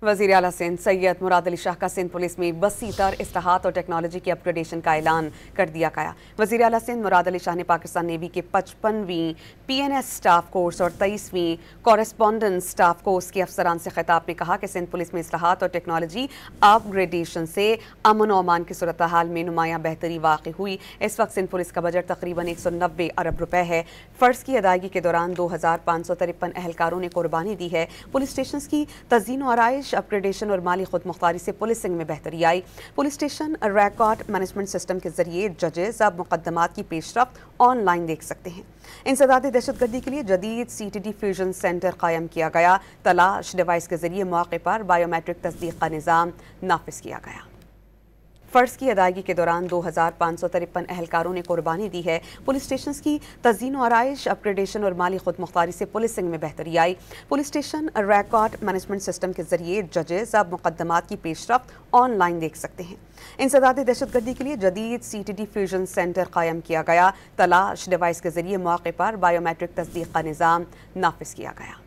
वज़ीर आला सिंध सैयद मुराद अली शाह का सिंध पुलिस में वसी तर इस्लाहात और टेक्नोलॉजी की अपग्रेडेशन का ऐलान कर दिया गया। वज़ीर आला सिंध मुराद अली शाह ने पाकिस्तान नेवी के 55वीं PNS स्टाफ कोर्स और 23वीं कॉरेस्पॉन्डेंस स्टाफ कोर्स के अफसरान से खिताब में कहा कि सिंध पुलिस में इस्लाहात और टेक्नोलॉजी अपग्रेडेशन से अमन और अमान की सूरत हाल में नुमायां बेहतरी वाक़ई हुई। इस वक्त सिंध पुलिस का बजट तकरीबन 190 अरब रुपए है। फ़र्ज़ की अदायगी के दौरान 2553 एहलकारों ने कुर्बानी दी है। पुलिस स्टेशन की तज़ीन और आराइश अपग्रेडेशन और माली खुद मुख्तारी से पुलिसिंग में बेहतरी आई। Police station record management system के जरिए जजेस अब मुकदमात की पेशरफ्त ऑनलाइन देख सकते हैं। इंसदाद दहशतगर्दी के लिए जदीद CTD फ्यूजन सेंटर कायम किया गया। तलाश डिवाइस के जरिए मौके पर बायोमेट्रिक तस्दीक का निज़ाम नाफिज किया गया। फ़र्ज़ की अदायगी के दौरान 2553 एहलकारों ने कुर्बानी दी है। पुलिस स्टेशन की तज़ीन और आराइश अपग्रेडेशन और माली खुद मुख्तारी से पुलिसिंग में बेहतरी आई। Police station record management system के जरिए जजेस अब मुकदमात की पेशरफ्त ऑनलाइन देख सकते हैं। इंसदाद दहशतगर्दी के लिए जदीद CTD फ्यूजन सेंटर कायम किया गया। तलाश डिवाइस के जरिए मौके पर बायोमेट्रिक तस्दीक का निज़ाम नाफिज किया गया।